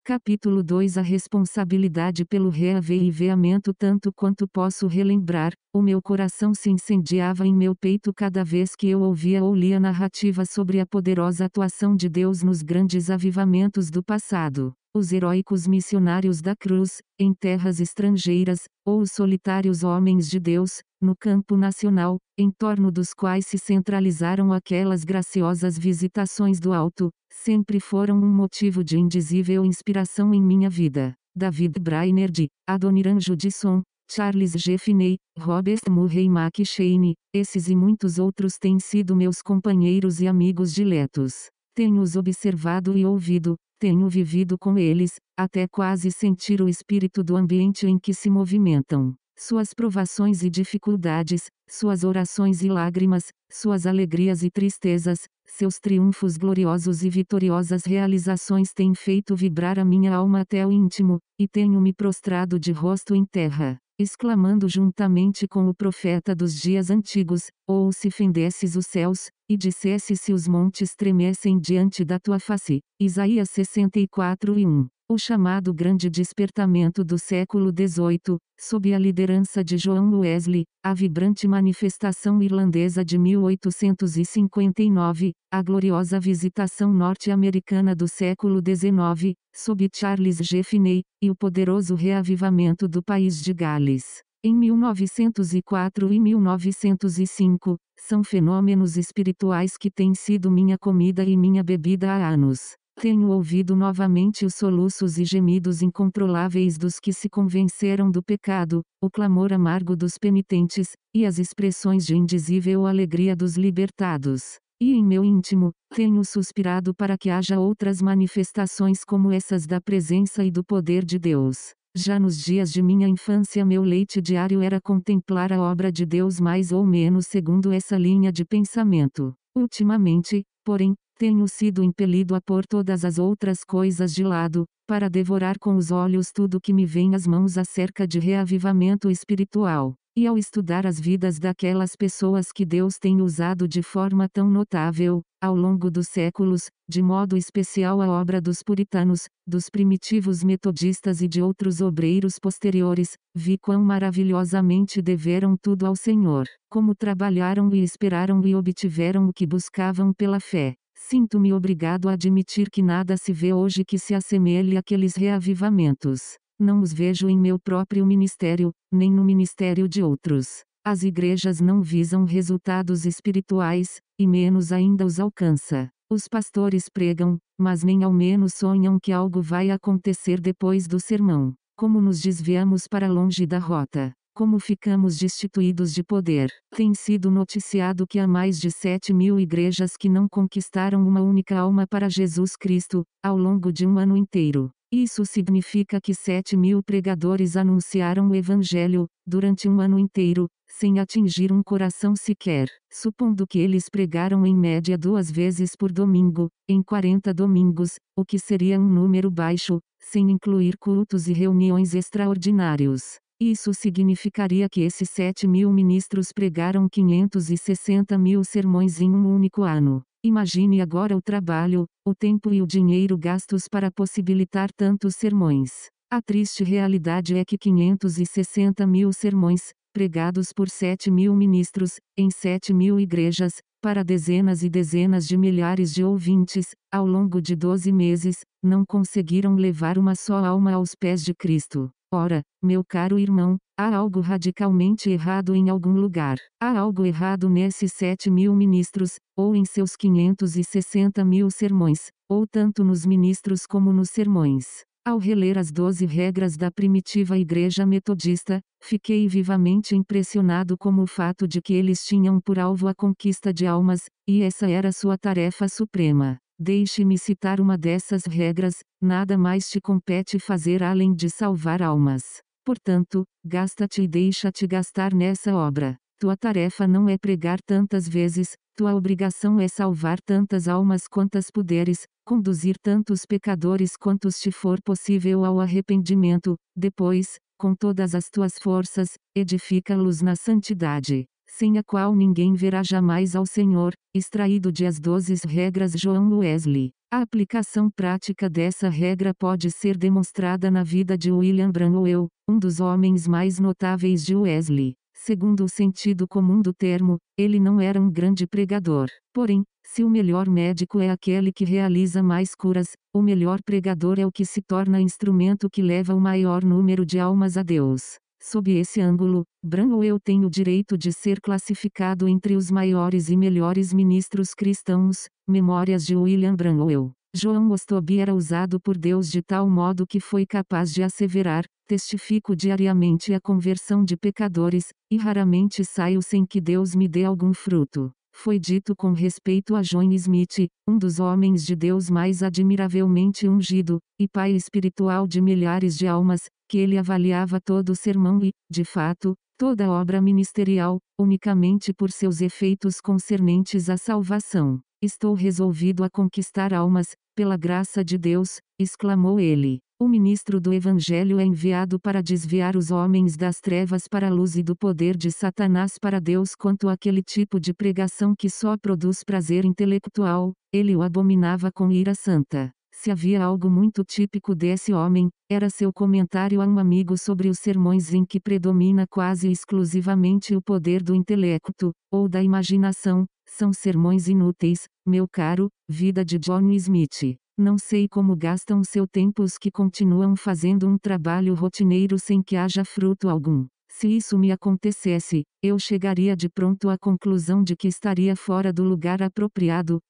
Capítulo 2 A responsabilidade pelo reavivamento. Tanto quanto posso relembrar, o meu coração se incendiava em meu peito cada vez que eu ouvia ou lia narrativas sobre a poderosa atuação de Deus nos grandes avivamentos do passado. Os heróicos missionários da cruz, em terras estrangeiras, ou os solitários homens de Deus, no campo nacional, em torno dos quais se centralizaram aquelas graciosas visitações do alto, sempre foram um motivo de indizível inspiração em minha vida. David Brainerd, Adoniran Judson, Charles G. Finney, Robert Murray McCheyne, esses e muitos outros têm sido meus companheiros e amigos diletos. Tenho-os observado e ouvido, tenho vivido com eles, até quase sentir o espírito do ambiente em que se movimentam. Suas provações e dificuldades, suas orações e lágrimas, suas alegrias e tristezas, seus triunfos gloriosos e vitoriosas realizações têm feito vibrar a minha alma até o íntimo, e tenho me prostrado de rosto em terra, exclamando juntamente com o profeta dos dias antigos: ou se fendesses os céus, e dissesse se os montes tremessem diante da tua face. Isaías 64:1. O chamado Grande Despertamento do século XVIII, sob a liderança de John Wesley, a vibrante manifestação irlandesa de 1859, a gloriosa visitação norte-americana do século XIX, sob Charles G. Finney, e o poderoso reavivamento do país de Gales, em 1904 e 1905, são fenômenos espirituais que têm sido minha comida e minha bebida há anos. Tenho ouvido novamente os soluços e gemidos incontroláveis dos que se convenceram do pecado, o clamor amargo dos penitentes, e as expressões de indizível alegria dos libertados. E em meu íntimo, tenho suspirado para que haja outras manifestações como essas da presença e do poder de Deus. Já nos dias de minha infância meu leite diário era contemplar a obra de Deus mais ou menos segundo essa linha de pensamento. Ultimamente, porém, tenho sido impelido a pôr todas as outras coisas de lado, para devorar com os olhos tudo que me vem às mãos acerca de reavivamento espiritual. E ao estudar as vidas daquelas pessoas que Deus tem usado de forma tão notável, ao longo dos séculos, de modo especial a obra dos puritanos, dos primitivos metodistas e de outros obreiros posteriores, vi quão maravilhosamente deveram tudo ao Senhor, como trabalharam e esperaram e obtiveram o que buscavam pela fé. Sinto-me obrigado a admitir que nada se vê hoje que se assemelhe àqueles reavivamentos. Não os vejo em meu próprio ministério, nem no ministério de outros. As igrejas não visam resultados espirituais, e menos ainda os alcança. Os pastores pregam, mas nem ao menos sonham que algo vai acontecer depois do sermão. Como nos desviamos para longe da rota. Como ficamos destituídos de poder. Tem sido noticiado que há mais de 7.000 igrejas que não conquistaram uma única alma para Jesus Cristo, ao longo de um ano inteiro. Isso significa que 7.000 pregadores anunciaram o Evangelho, durante um ano inteiro, sem atingir um coração sequer. Supondo que eles pregaram em média 2 vezes por domingo, em 40 domingos, o que seria um número baixo, sem incluir cultos e reuniões extraordinários. Isso significaria que esses 7.000 ministros pregaram 560.000 sermões em um único ano. Imagine agora o trabalho, o tempo e o dinheiro gastos para possibilitar tantos sermões. A triste realidade é que 560.000 sermões, pregados por 7.000 ministros, em 7.000 igrejas, para dezenas e dezenas de milhares de ouvintes, ao longo de 12 meses, não conseguiram levar uma só alma aos pés de Cristo. Ora, meu caro irmão, há algo radicalmente errado em algum lugar. Há algo errado nesses 7.000 ministros, ou em seus 560.000 sermões, ou tanto nos ministros como nos sermões. Ao reler as 12 regras da primitiva igreja metodista, fiquei vivamente impressionado com o fato de que eles tinham por alvo a conquista de almas, e essa era sua tarefa suprema. Deixe-me citar uma dessas regras: nada mais te compete fazer além de salvar almas. Portanto, gasta-te e deixa-te gastar nessa obra. Tua tarefa não é pregar tantas vezes, tua obrigação é salvar tantas almas quantas puderes, conduzir tantos pecadores quantos te for possível ao arrependimento, depois, com todas as tuas forças, edifica-los na santidade. sem a qual ninguém verá jamais ao Senhor, extraído de As 12 Regras John Wesley. A aplicação prática dessa regra pode ser demonstrada na vida de William Branwell, um dos homens mais notáveis de Wesley. Segundo o sentido comum do termo, ele não era um grande pregador. Porém, se o melhor médico é aquele que realiza mais curas, o melhor pregador é o que se torna instrumento que leva o maior número de almas a Deus. Sob esse ângulo, Branwell tem o direito de ser classificado entre os maiores e melhores ministros cristãos. Memórias de William Branwell. John Ostoby era usado por Deus de tal modo que foi capaz de asseverar: testifico diariamente a conversão de pecadores, e raramente saio sem que Deus me dê algum fruto. Foi dito com respeito a John Smith, um dos homens de Deus mais admiravelmente ungido, e pai espiritual de milhares de almas, que ele avaliava todo o sermão e, de fato, toda obra ministerial, unicamente por seus efeitos concernentes à salvação. Estou resolvido a conquistar almas, pela graça de Deus, exclamou ele. O ministro do Evangelho é enviado para desviar os homens das trevas para a luz e do poder de Satanás para Deus. Quanto àquele tipo de pregação que só produz prazer intelectual, ele o abominava com ira santa. Se havia algo muito típico desse homem, era seu comentário a um amigo sobre os sermões em que predomina quase exclusivamente o poder do intelecto, ou da imaginação. São sermões inúteis, meu caro. Vida de John Smith. Não sei como gastam seu tempo os que continuam fazendo um trabalho rotineiro sem que haja fruto algum. Se isso me acontecesse, eu chegaria de pronto à conclusão de que estaria fora do lugar apropriado.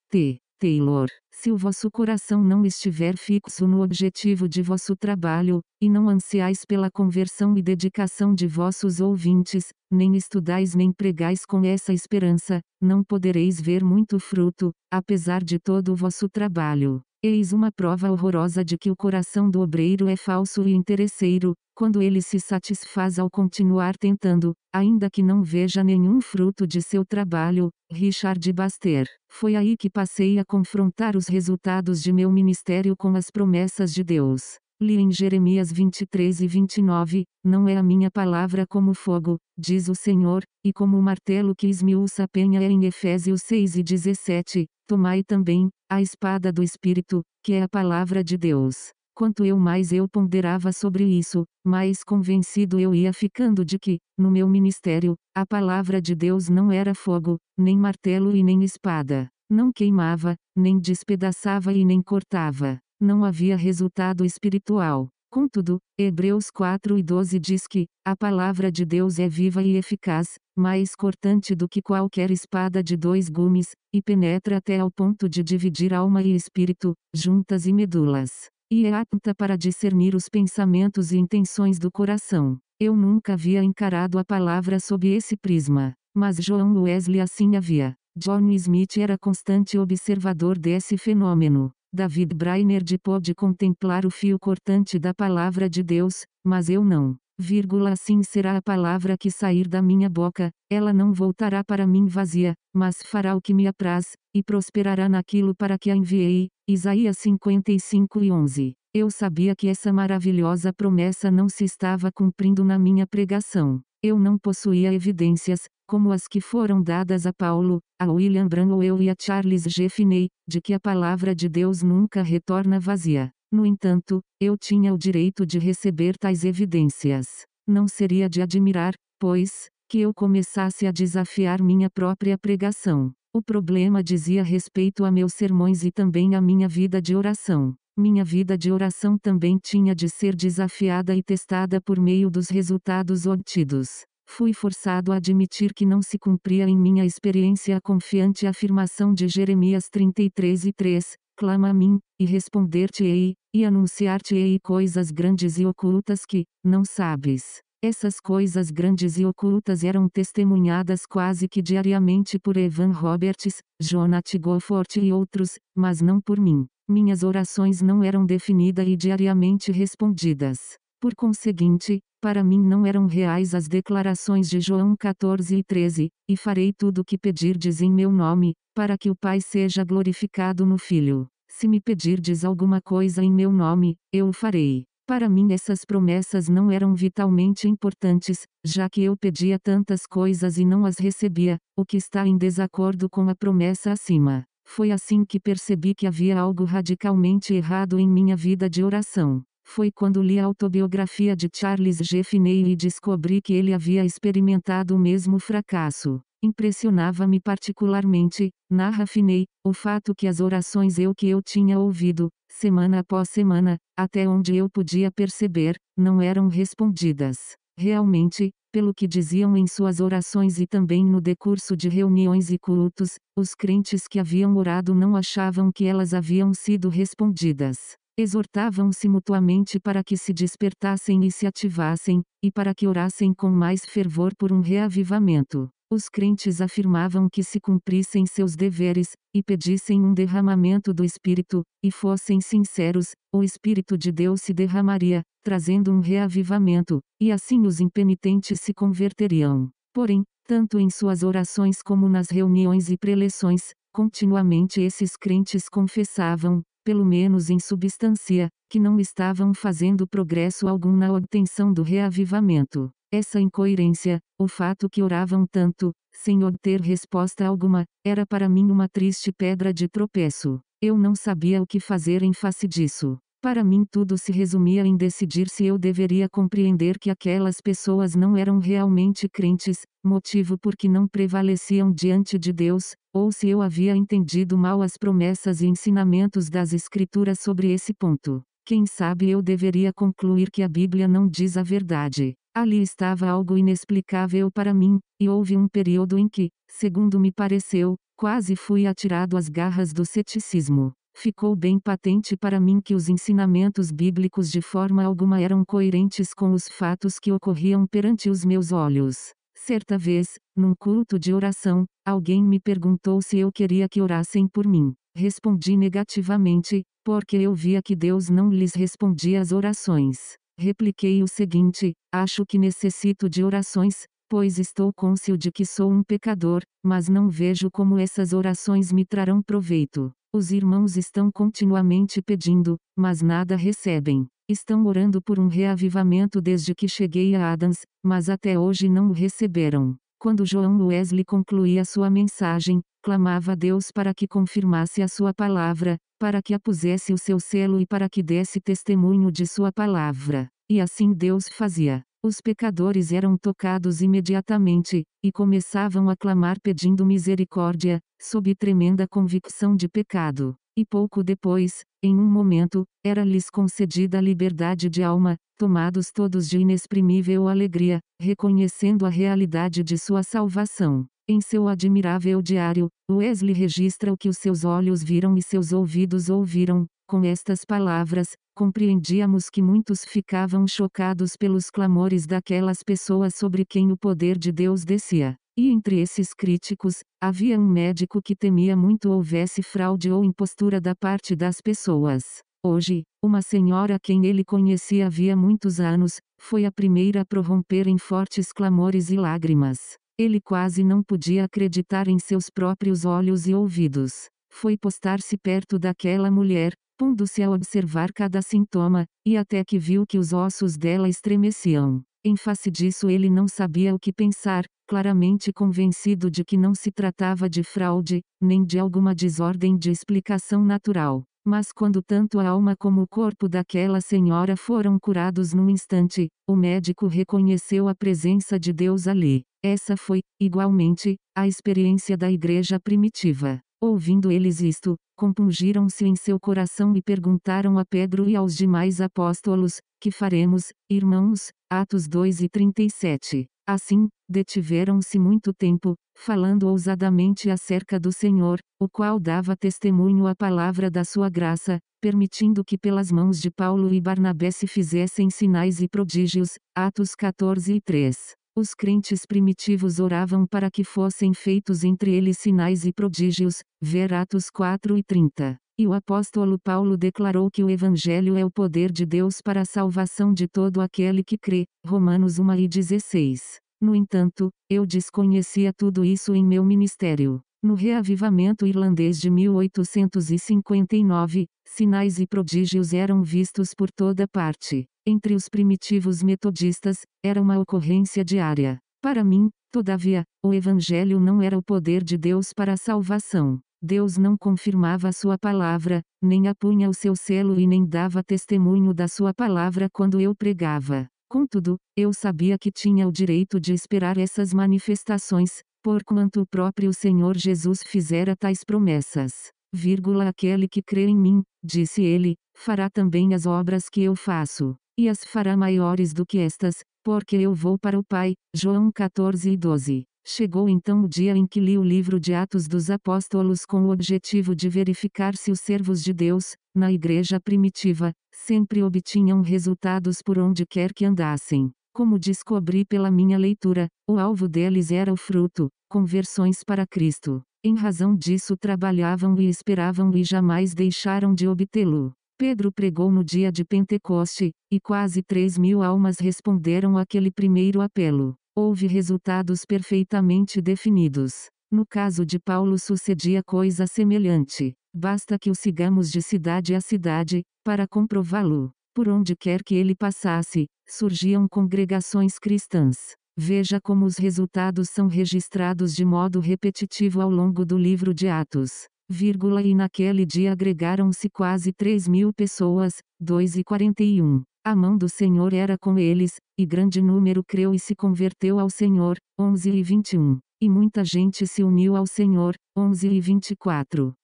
Taylor. Se o vosso coração não estiver fixo no objetivo de vosso trabalho, e não ansiais pela conversão e dedicação de vossos ouvintes, nem estudais nem pregais com essa esperança, não podereis ver muito fruto, apesar de todo o vosso trabalho. Eis uma prova horrorosa de que o coração do obreiro é falso e interesseiro, quando ele se satisfaz ao continuar tentando, ainda que não veja nenhum fruto de seu trabalho. Richard Baxter. Foi aí que passei a confrontar os resultados de meu ministério com as promessas de Deus. Li em Jeremias 23 e 29, não é a minha palavra como fogo, diz o Senhor, e como o martelo que esmiuça a penha é em Efésios 6 e 17, tomai também, a espada do Espírito, que é a palavra de Deus. Quanto mais eu ponderava sobre isso, mais convencido eu ia ficando de que, no meu ministério, a palavra de Deus não era fogo, nem martelo e nem espada. Não queimava, nem despedaçava e nem cortava. Não havia resultado espiritual. Contudo, Hebreus 4 e 12 diz que, a palavra de Deus é viva e eficaz, mais cortante do que qualquer espada de 2 gumes, e penetra até ao ponto de dividir alma e espírito, juntas e medulas. E é apta para discernir os pensamentos e intenções do coração. Eu nunca havia encarado a palavra sob esse prisma, mas John Wesley assim havia. John Smith era constante observador desse fenômeno. David Brainerd pôde contemplar o fio cortante da palavra de Deus, mas eu não. Assim será a palavra que sair da minha boca, ela não voltará para mim vazia, mas fará o que me apraz, e prosperará naquilo para que a enviei. Isaías 55 e 11. Eu sabia que essa maravilhosa promessa não se estava cumprindo na minha pregação. Eu não possuía evidências, como as que foram dadas a Paulo, a William Branwell e a Charles G. Finney, de que a palavra de Deus nunca retorna vazia. No entanto, eu tinha o direito de receber tais evidências. Não seria de admirar, pois, que eu começasse a desafiar minha própria pregação. O problema dizia respeito a meus sermões e também a minha vida de oração. Minha vida de oração também tinha de ser desafiada e testada por meio dos resultados obtidos. Fui forçado a admitir que não se cumpria em minha experiência a confiante afirmação de Jeremias 33 e 3, clama a mim, e responder-te-ei, e anunciar-te-ei coisas grandes e ocultas que, não sabes. Essas coisas grandes e ocultas eram testemunhadas quase que diariamente por Evan Roberts, Jonathan Goforth e outros, mas não por mim. Minhas orações não eram definidas e diariamente respondidas. Por conseguinte, para mim não eram reais as declarações de João 14 e 13, e farei tudo o que pedirdes em meu nome, para que o Pai seja glorificado no Filho. Se me pedirdes alguma coisa em meu nome, eu o farei. Para mim essas promessas não eram vitalmente importantes, já que eu pedia tantas coisas e não as recebia, o que está em desacordo com a promessa acima. Foi assim que percebi que havia algo radicalmente errado em minha vida de oração. Foi quando li a autobiografia de Charles G. Finney e descobri que ele havia experimentado o mesmo fracasso. Impressionava-me particularmente, narra Finney, o fato que as orações que eu tinha ouvido, semana após semana, até onde eu podia perceber, não eram respondidas. Realmente, pelo que diziam em suas orações e também no decurso de reuniões e cultos, os crentes que haviam orado não achavam que elas haviam sido respondidas. Exortavam-se mutuamente para que se despertassem e se ativassem, e para que orassem com mais fervor por um reavivamento. Os crentes afirmavam que se cumprissem seus deveres, e pedissem um derramamento do Espírito, e fossem sinceros, o Espírito de Deus se derramaria, trazendo um reavivamento, e assim os impenitentes se converteriam. Porém, tanto em suas orações como nas reuniões e preleções, continuamente esses crentes confessavam, pelo menos em substância, que não estavam fazendo progresso algum na obtenção do reavivamento. Essa incoerência, o fato que oravam tanto, sem obter resposta alguma, era para mim uma triste pedra de tropeço. Eu não sabia o que fazer em face disso. Para mim tudo se resumia em decidir se eu deveria compreender que aquelas pessoas não eram realmente crentes, motivo por que não prevaleciam diante de Deus, ou se eu havia entendido mal as promessas e ensinamentos das Escrituras sobre esse ponto. Quem sabe eu deveria concluir que a Bíblia não diz a verdade. Ali estava algo inexplicável para mim, e houve um período em que, segundo me pareceu, quase fui atirado às garras do ceticismo. Ficou bem patente para mim que os ensinamentos bíblicos de forma alguma eram coerentes com os fatos que ocorriam perante os meus olhos. Certa vez, num culto de oração, alguém me perguntou se eu queria que orassem por mim. Respondi negativamente, porque eu via que Deus não lhes respondia as orações. Repliquei o seguinte: acho que necessito de orações, pois estou cônscio de que sou um pecador, mas não vejo como essas orações me trarão proveito. Os irmãos estão continuamente pedindo, mas nada recebem. Estão orando por um reavivamento desde que cheguei a Adams, mas até hoje não o receberam. Quando John Wesley concluía sua mensagem, clamava a Deus para que confirmasse a sua palavra, para que a pusesse o seu selo e para que desse testemunho de sua palavra. E assim Deus fazia. Os pecadores eram tocados imediatamente, e começavam a clamar pedindo misericórdia, sob tremenda convicção de pecado. E pouco depois, em um momento, era-lhes concedida a liberdade de alma, tomados todos de inexprimível alegria, reconhecendo a realidade de sua salvação. Em seu admirável diário, Wesley registra o que os seus olhos viram e seus ouvidos ouviram. Com estas palavras, compreendíamos que muitos ficavam chocados pelos clamores daquelas pessoas sobre quem o poder de Deus descia. E entre esses críticos, havia um médico que temia muito houvesse fraude ou impostura da parte das pessoas. Hoje, uma senhora quem ele conhecia havia muitos anos, foi a primeira a prorromper em fortes clamores e lágrimas. Ele quase não podia acreditar em seus próprios olhos e ouvidos. Foi postar-se perto daquela mulher, pondo-se a observar cada sintoma, e até que viu que os ossos dela estremeciam. Em face disso ele não sabia o que pensar, claramente convencido de que não se tratava de fraude, nem de alguma desordem de explicação natural. Mas quando tanto a alma como o corpo daquela senhora foram curados num instante, o médico reconheceu a presença de Deus ali. Essa foi, igualmente, a experiência da igreja primitiva. Ouvindo eles isto, compungiram-se em seu coração e perguntaram a Pedro e aos demais apóstolos: que faremos, irmãos? Atos 2:37. Assim, detiveram-se muito tempo, falando ousadamente acerca do Senhor, o qual dava testemunho à palavra da sua graça, permitindo que pelas mãos de Paulo e Barnabé se fizessem sinais e prodígios. Atos 14:3. Os crentes primitivos oravam para que fossem feitos entre eles sinais e prodígios, ver Atos 4:30. E o apóstolo Paulo declarou que o Evangelho é o poder de Deus para a salvação de todo aquele que crê, Romanos 1:16. No entanto, eu desconhecia tudo isso em meu ministério. No reavivamento irlandês de 1859, sinais e prodígios eram vistos por toda parte. Entre os primitivos metodistas, era uma ocorrência diária. Para mim, todavia, o Evangelho não era o poder de Deus para a salvação. Deus não confirmava a sua palavra, nem apunha o seu selo e nem dava testemunho da sua palavra quando eu pregava. Contudo, eu sabia que tinha o direito de esperar essas manifestações, porquanto o próprio Senhor Jesus fizera tais promessas. Aquele que crê em mim, disse ele, fará também as obras que eu faço, e as fará maiores do que estas, porque eu vou para o Pai. João 14:12. Chegou então o dia em que li o livro de Atos dos Apóstolos com o objetivo de verificar se os servos de Deus, na igreja primitiva, sempre obtinham resultados por onde quer que andassem. Como descobri pela minha leitura, o alvo deles era o fruto, conversões para Cristo. Em razão disso trabalhavam e esperavam e jamais deixaram de obtê-lo. Pedro pregou no dia de Pentecoste, e quase 3.000 almas responderam àquele primeiro apelo. Houve resultados perfeitamente definidos. No caso de Paulo sucedia coisa semelhante. Basta que o sigamos de cidade a cidade, para comprová-lo. Por onde quer que ele passasse, surgiam congregações cristãs. Veja como os resultados são registrados de modo repetitivo ao longo do livro de Atos. E naquele dia agregaram-se quase 3.000 pessoas. 2:41. A mão do Senhor era com eles, e grande número creu e se converteu ao Senhor. 11:21. E muita gente se uniu ao Senhor. 11:24.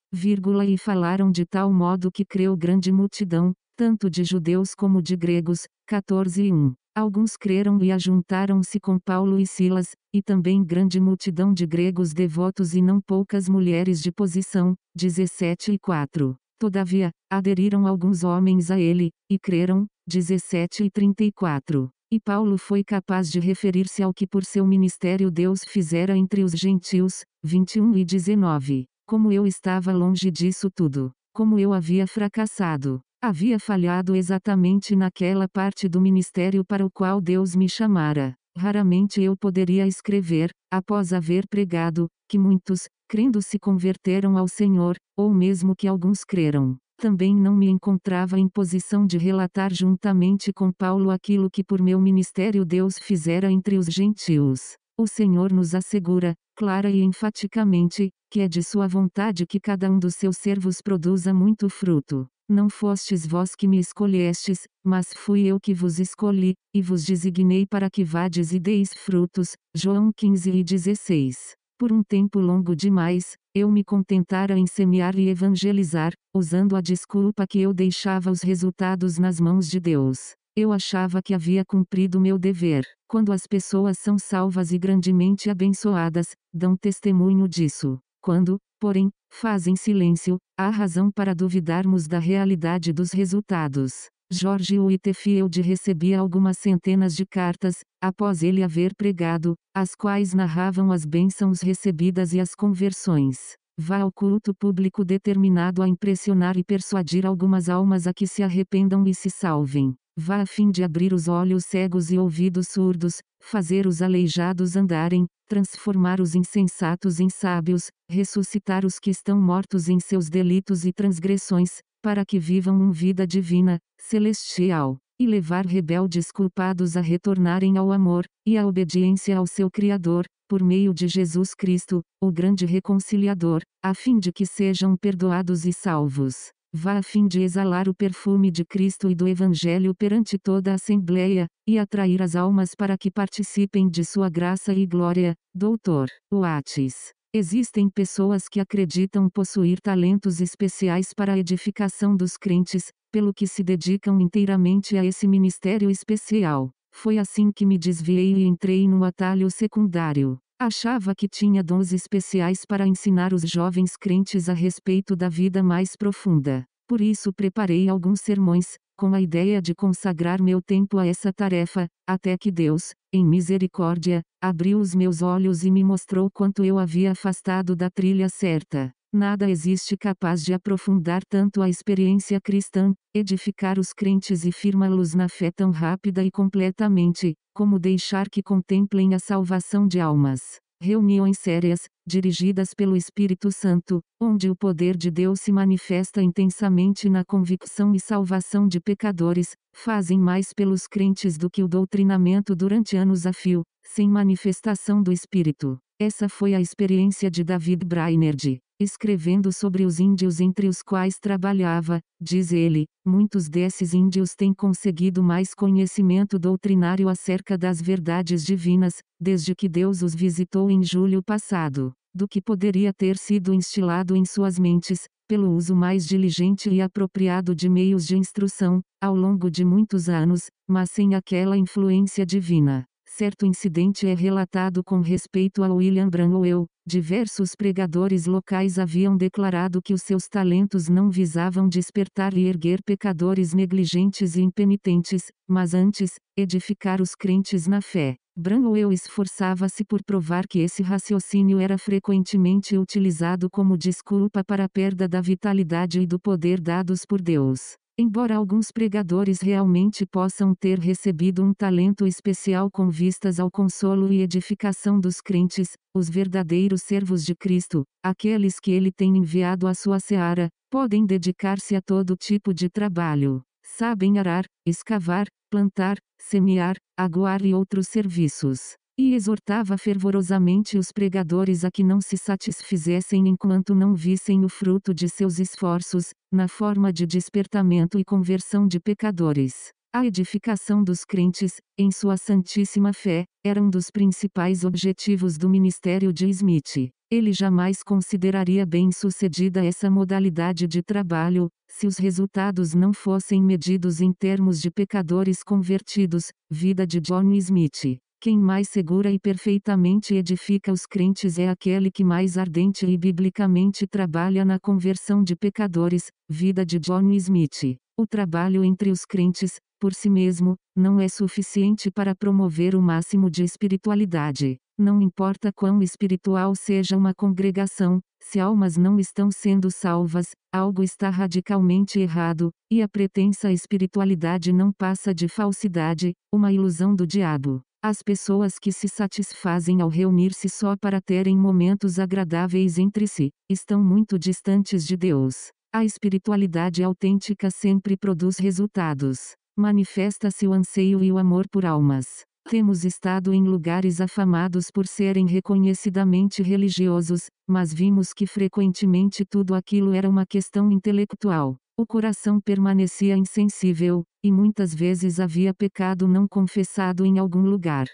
E falaram de tal modo que creu grande multidão, tanto de judeus como de gregos. 14:1. Alguns creram e ajuntaram-se com Paulo e Silas, e também grande multidão de gregos devotos e não poucas mulheres de posição. 17:4. Todavia, aderiram alguns homens a ele, e creram. 17:34. E Paulo foi capaz de referir-se ao que por seu ministério Deus fizera entre os gentios. 21:19. Como eu estava longe disso tudo. Como eu havia fracassado. Havia falhado exatamente naquela parte do ministério para o qual Deus me chamara. Raramente eu poderia escrever, após haver pregado, que muitos, crendo se converteram ao Senhor, ou mesmo que alguns creram. Também não me encontrava em posição de relatar juntamente com Paulo aquilo que por meu ministério Deus fizera entre os gentios. O Senhor nos assegura, clara e enfaticamente, que é de sua vontade que cada um dos seus servos produza muito fruto. Não fostes vós que me escolhestes, mas fui eu que vos escolhi, e vos designei para que vades e deis frutos. João 15:16. Por um tempo longo demais, eu me contentara em semear e evangelizar, usando a desculpa que eu deixava os resultados nas mãos de Deus. Eu achava que havia cumprido meu dever. Quando as pessoas são salvas e grandemente abençoadas, dão testemunho disso. Quando, porém, fazem silêncio, há razão para duvidarmos da realidade dos resultados. George Whitefield recebia algumas centenas de cartas, após ele haver pregado, as quais narravam as bênçãos recebidas e as conversões. Vá ao culto público determinado a impressionar e persuadir algumas almas a que se arrependam e se salvem. Vá a fim de abrir os olhos cegos e ouvidos surdos, fazer os aleijados andarem, transformar os insensatos em sábios, ressuscitar os que estão mortos em seus delitos e transgressões, para que vivam uma vida divina, celestial, e levar rebeldes culpados a retornarem ao amor, e à obediência ao seu Criador, por meio de Jesus Cristo, o grande reconciliador, a fim de que sejam perdoados e salvos. Vá a fim de exalar o perfume de Cristo e do Evangelho perante toda a Assembleia, e atrair as almas para que participem de sua graça e glória. Dr. Watts. Existem pessoas que acreditam possuir talentos especiais para a edificação dos crentes, pelo que se dedicam inteiramente a esse ministério especial. Foi assim que me desviei e entrei no atalho secundário. Achava que tinha dons especiais para ensinar os jovens crentes a respeito da vida mais profunda. Por isso preparei alguns sermões, com a ideia de consagrar meu tempo a essa tarefa, até que Deus, em misericórdia, abriu os meus olhos e me mostrou quanto eu havia afastado da trilha certa. Nada existe capaz de aprofundar tanto a experiência cristã, edificar os crentes e firmá-los na fé tão rápida e completamente, como deixar que contemplem a salvação de almas. Reuniões sérias, dirigidas pelo Espírito Santo, onde o poder de Deus se manifesta intensamente na convicção e salvação de pecadores, fazem mais pelos crentes do que o doutrinamento durante anos a fio, sem manifestação do Espírito. Essa foi a experiência de David Brainerd. Escrevendo sobre os índios entre os quais trabalhava, diz ele, muitos desses índios têm conseguido mais conhecimento doutrinário acerca das verdades divinas, desde que Deus os visitou em julho passado, do que poderia ter sido instilado em suas mentes, pelo uso mais diligente e apropriado de meios de instrução, ao longo de muitos anos, mas sem aquela influência divina. Certo incidente é relatado com respeito a William Branwell. Diversos pregadores locais haviam declarado que os seus talentos não visavam despertar e erguer pecadores negligentes e impenitentes, mas antes, edificar os crentes na fé. Branwell esforçava-se por provar que esse raciocínio era frequentemente utilizado como desculpa para a perda da vitalidade e do poder dados por Deus. Embora alguns pregadores realmente possam ter recebido um talento especial com vistas ao consolo e edificação dos crentes, os verdadeiros servos de Cristo, aqueles que ele tem enviado à sua seara, podem dedicar-se a todo tipo de trabalho. Sabem arar, escavar, plantar, semear, aguar e outros serviços. E exortava fervorosamente os pregadores a que não se satisfizessem enquanto não vissem o fruto de seus esforços, na forma de despertamento e conversão de pecadores. A edificação dos crentes, em sua santíssima fé, era um dos principais objetivos do ministério de Smith. Ele jamais consideraria bem-sucedida essa modalidade de trabalho, se os resultados não fossem medidos em termos de pecadores convertidos. Vida de John Smith. Quem mais segura e perfeitamente edifica os crentes é aquele que mais ardente e biblicamente trabalha na conversão de pecadores. Vida de John Smith. O trabalho entre os crentes, por si mesmo, não é suficiente para promover o máximo de espiritualidade. Não importa quão espiritual seja uma congregação, se almas não estão sendo salvas, algo está radicalmente errado, e a pretensa espiritualidade não passa de falsidade, uma ilusão do diabo. As pessoas que se satisfazem ao reunir-se só para terem momentos agradáveis entre si, estão muito distantes de Deus. A espiritualidade autêntica sempre produz resultados. Manifesta-se o anseio e o amor por almas. Temos estado em lugares afamados por serem reconhecidamente religiosos, mas vimos que frequentemente tudo aquilo era uma questão intelectual. O coração permanecia insensível, e muitas vezes havia pecado não confessado em algum lugar,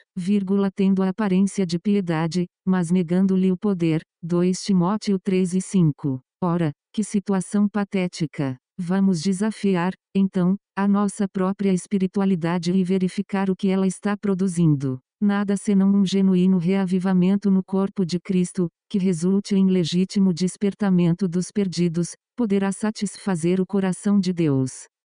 tendo a aparência de piedade, mas negando-lhe o poder. 2 Timóteo 3:5. Ora, que situação patética! Vamos desafiar, então, a nossa própria espiritualidade e verificar o que ela está produzindo. Nada senão um genuíno reavivamento no corpo de Cristo, que resulte em legítimo despertamento dos perdidos, poderá satisfazer o coração de Deus.